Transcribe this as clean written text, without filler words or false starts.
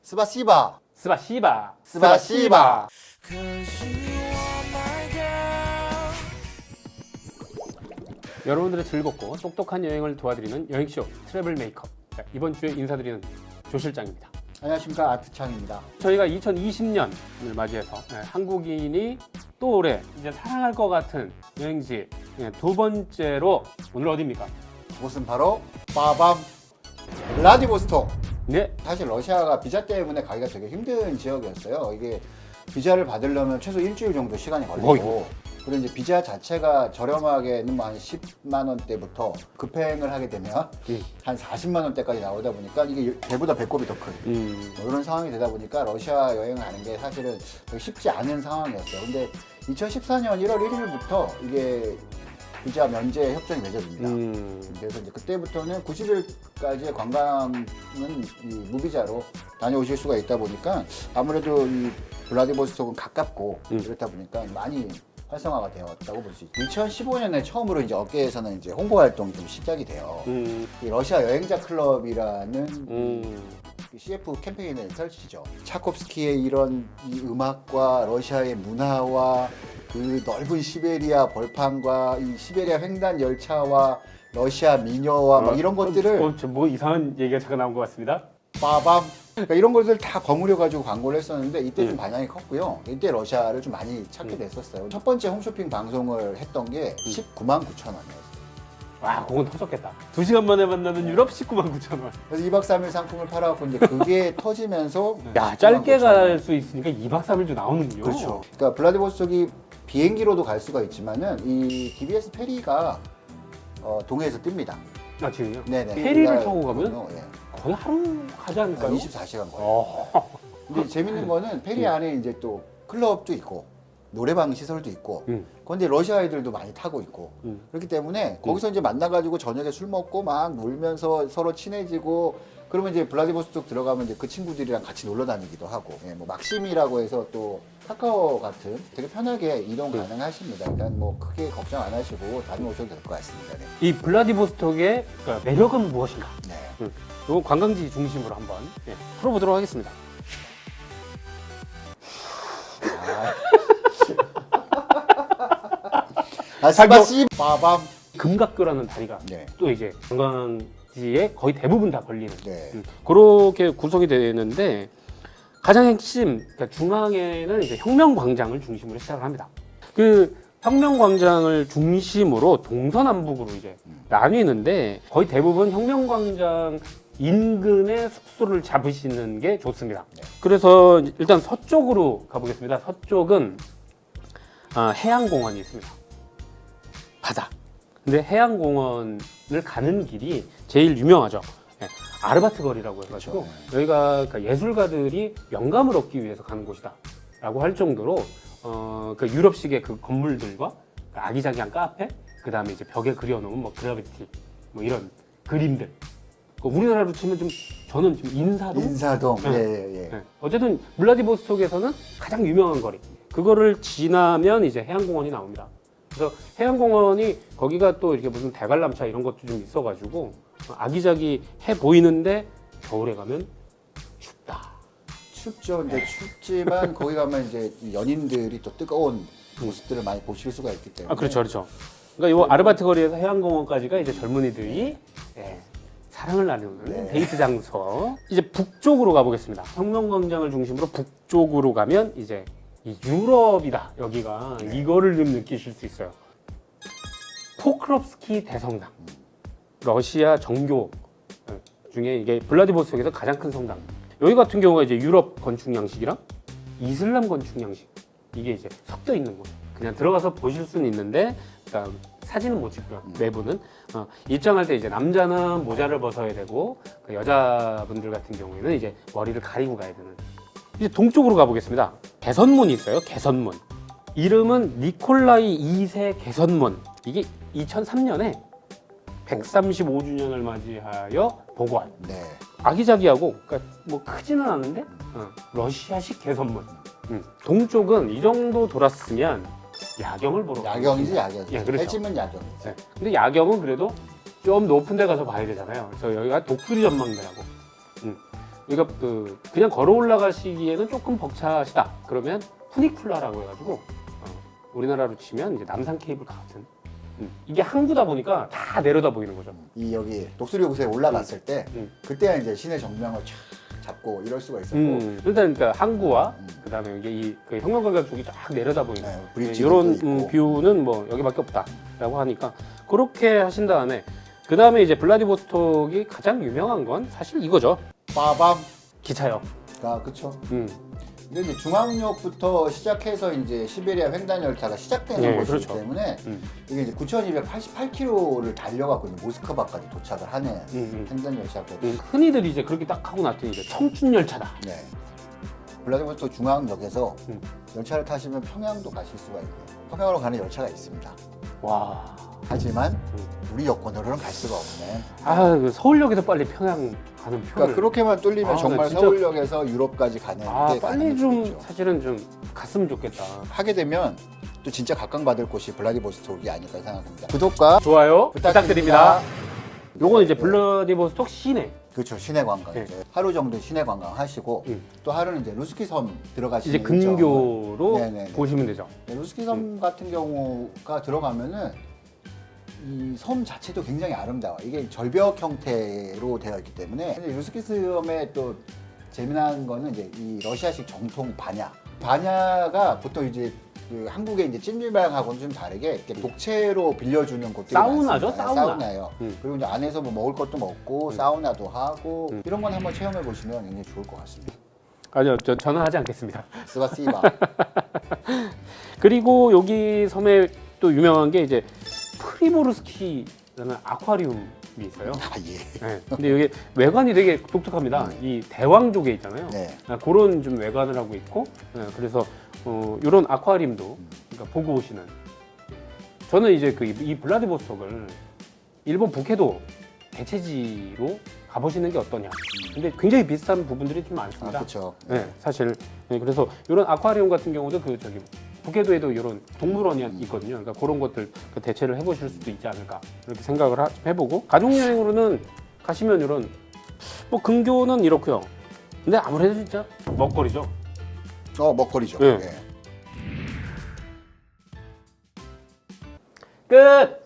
스바시바. 스바시바. 스바시바. 여러분들의 즐겁고 똑똑한 여행을 도와드리는 여행쇼 트래블 메이커. 자, 이번 주에 인사드리는 조 실장입니다. 안녕하십니까, 아트창입니다. 저희가 2020년을 맞이해서 한국인이 또 올해 이제 사랑할 것 같은 여행지 두 번째로 오늘 어디입니까? 그곳은 바로 빠밤 블라디보스톡. 네. 사실 러시아가 비자 때문에 가기가 되게 힘든 지역이었어요. 이게 비자를 받으려면 최소 일주일 정도 시간이 걸리고, 어이구. 그리고 이제 비자 자체가 저렴하게는 한 10만 원대부터 급행을 하게 되면 한 40만 원대까지 나오다 보니까 이게 배보다 배꼽이 더 큰 이런 상황이 되다 보니까 러시아 여행을 하는 게 사실은 되게 쉽지 않은 상황이었어요. 근데 2014년 1월 1일부터 이게 비자 면제 협정이 맺어집니다. 그래서 이제 그때부터는 90일까지의 관광은 이 무비자로 다녀오실 수가 있다 보니까 아무래도 이 블라디보스톡은 가깝고 그렇다 보니까 많이 활성화가 되었다고 볼 수 있죠. 2015년에 처음으로 이제 업계에서는 이제 홍보 활동이 좀 시작이 돼요. 이 러시아 여행자 클럽이라는 CF 캠페인을 펼치죠. 차콥스키의 이런 이 음악과 러시아의 문화와 그 넓은 시베리아 벌판과 이 시베리아 횡단 열차와 러시아 미녀와 막 이런 것들을 뭐 이상한 얘기가 잠깐 나온 것 같습니다. 빠밤 그러니까 이런 것들 다 버무려 가지고 광고를 했었는데 이때 좀 반향이 컸고요. 이때 러시아를 좀 많이 찾게 됐었어요. 첫 번째 홈쇼핑 방송을 했던 게 19만 9천 원이었어요. 와, 그건 터졌겠다. 2시간 만에 만나는 유럽 19만 9천 원. 그래서 2박 3일 상품을 팔아갖고 이제 그게 터지면서 야, 짧게 갈 수 있으니까 2박 3일도 나오는군요. 그렇죠. 그러니까 블라디보스톡이 비행기로도 갈 수가 있지만은 이 DBS 페리가 동해에서 뜹니다. 아, 지금요? 네네. 페리를 타고 가면 예. 거의 하루 가지 않을까요? 24시간 걸려요. 근데 재밌는 거는 페리 안에 이제 또 클럽도 있고 노래방 시설도 있고 그런데 러시아 애들도 많이 타고 있고 그렇기 때문에 거기서 이제 만나가지고 저녁에 술 먹고 막 놀면서 서로 친해지고 그러면 이제 블라디보스톡 들어가면 이제 그 친구들이랑 같이 놀러 다니기도 하고 예, 뭐 막심이라고 해서 또 카카오 같은 되게 편하게 이동 가능하십니다. 일단 뭐 크게 걱정 안 하시고 다녀오셔도 될 것 같습니다. 네. 이 블라디보스톡의 매력은 무엇인가? 네. 이건 관광지 중심으로 한번 풀어보도록 하겠습니다. 스바시 빠밤. 금각교라는 다리가 네. 또 이제 관광지에 거의 대부분 다 걸리는 네. 그렇게 구성이 되는데 가장 핵심 그러니까 중앙에는 이제 혁명광장을 중심으로 시작을 합니다. 그 혁명광장을 중심으로 동서남북으로 이제 나뉘는데 거의 대부분 혁명광장 인근의 숙소를 잡으시는 게 좋습니다. 그래서 일단 서쪽으로 가보겠습니다. 서쪽은 해양공원이 있습니다. 바다. 근데 해양공원을 가는 길이 제일 유명하죠. 아르바트 거리라고 해가지고 그렇죠. 여기가 그러니까 예술가들이 영감을 얻기 위해서 가는 곳이다 라고 할 정도로 그 유럽식의 그 건물들과 그 아기자기한 카페 그 다음에 이제 벽에 그려놓은 뭐 그래피티 뭐 이런 그림들 우리나라로 치면 좀 저는 좀 인사동 예. 어쨌든 블라디보스톡에서는 가장 유명한 거리 그거를 지나면 이제 해양공원이 나옵니다. 그래서 해양공원이 거기가 또 이렇게 무슨 대관람차 이런 것도 좀 있어가지고 아기자기해 보이는데 겨울에 가면 춥다. 춥죠. 근데 춥지만 거기 가면 이제 연인들이 또 뜨거운 모습들을 많이 보실 수가 있기 때문에. 그렇죠. 그러니까 이 아르바트 거리에서 해양공원까지가 이제 젊은이들이 사랑을 나누는 데이트 장소. 이제 북쪽으로 가보겠습니다. 혁명광장을 중심으로 북쪽으로 가면 이제 이 유럽이다. 여기가 이거를 좀 느끼실 수 있어요. 포크롭스키 대성당. 러시아 정교 중에 이게 블라디보스톡에서 가장 큰 성당. 여기 같은 경우가 이제 유럽 건축 양식이랑 이슬람 건축 양식. 이게 이제 섞여 있는 곳. 그냥 들어가서 보실 수는 있는데 그러니까 사진은 못 찍고요. 내부는 입장할 때 이제 남자는 모자를 벗어야 되고 여자분들 같은 경우에는 이제 머리를 가리고 가야 되는. 이제 동쪽으로 가보겠습니다. 개선문이 있어요. 개선문. 이름은 니콜라이 2세 개선문. 이게 2003년에 135주년을 맞이하여 복원. 네. 아기자기하고 그러니까 뭐 크지는 않은데 러시아식 개선문. 동쪽은 이 정도 돌았으면 야경을 보러 야경이지 야경. 예, 그렇죠. 해지면 야경이지. 네. 근데 야경은 그래도 좀 높은 데 가서 봐야 되잖아요. 그래서 여기가 독수리 전망대라고. 그러니까 그냥 걸어 올라가시기에는 조금 벅차시다. 그러면 푸니쿨라라고 해가지고 우리나라로 치면 이제 남산 케이블카 같은. 이게 항구다 보니까 다 내려다 보이는 거죠. 이 여기 독수리 요새 올라갔을 때 그때 이제 시내 정면을 쫙 잡고 이럴 수가 있었고 일단 그러니까 항구와 그다음에 이게 그 혁명관광 쪽이 쫙 내려다 보이는 네, 거. 브릿지도 이런 있고. 뷰는 뭐 여기밖에 없다라고 하니까 그렇게 하신 다음에 그다음에 이제 블라디보스톡이 가장 유명한 건 사실 이거죠. 빠밤 기차역. 그쵸. 음. 근데 이제 중앙역부터 시작해서 이제 시베리아 횡단 열차가 시작되는 네, 곳이기 그렇죠. 때문에 이게 이제 9,288km를 달려갖고 이제 모스크바까지 도착을 하는 횡단 열차고. 흔히들 이제 그렇게 딱 하고 났더니 이제 청춘 열차다. 네. 블라디보스토크 중앙역에서 열차를 타시면 평양도 가실 수가 있고 평양으로 가는 열차가 있습니다. 와. 하지만 우리 여권으로는 갈 수가 없네. 그 서울역에서 빨리 평양 가는 표를. 그러니까 그렇게만 뚫리면 정말 진짜. 서울역에서 유럽까지 가는 게 빨리 좀 가능하겠죠. 사실은 좀 갔으면 좋겠다. 하게 되면 또 진짜 각광받을 곳이 블라디보스톡이 아닐까 생각합니다. 구독과 좋아요 부탁드립니다. 요건 이제 네. 블라디보스톡 시내. 그렇죠. 시내 관광 네. 이제 하루 정도 시내 관광 하시고 또 하루는 이제 루스키 섬 들어가시는 이제 근교로 네네네. 보시면 되죠. 네, 루스키 섬 같은 경우가 들어가면은 이 섬 자체도 굉장히 아름다워. 이게 절벽 형태로 되어 있기 때문에 근데 루스키 섬의 또 재미난 거는 이제 이 러시아식 정통 바냐. 바냐가 보통 이제 그 한국의 이제 찜질방하고는 좀 다르게 이렇게 독채로 빌려주는 곳들이 사우나죠, 많습니다. 사우나. 사우나예요. 그리고 이제 안에서 뭐 먹을 것도 먹고 사우나도 하고 이런 건 한번 체험해 보시면 굉장히 좋을 것 같습니다. 아니요, 저는 하지 않겠습니다. 스바시바. 그리고 여기 섬에 또 유명한 게 이제 프리모르스키라는 아쿠아리움이 있어요. 예. 네. 근데 이게 외관이 되게 독특합니다. 이 대왕조개 있잖아요. 네. 그런 좀 외관을 하고 있고, 그래서 이런 아쿠아리움도 그러니까 보고 오시는. 저는 이제 이 블라디보스톡을 일본 북해도 대체지로 가보시는 게 어떠냐. 근데 굉장히 비슷한 부분들이 좀 많습니다. 그렇죠. 네, 사실. 네, 그래서 이런 아쿠아리움 같은 경우도 북해도에도 이런 동물원이 있거든요. 그러니까 그런 것들 대체를 해보실 수도 있지 않을까 이렇게 생각을 해보고 가족여행으로는 가시면 이런 뭐 근교는 이렇고요. 근데 아무래도 진짜 먹거리죠. 먹거리죠. 네. 예. 끝.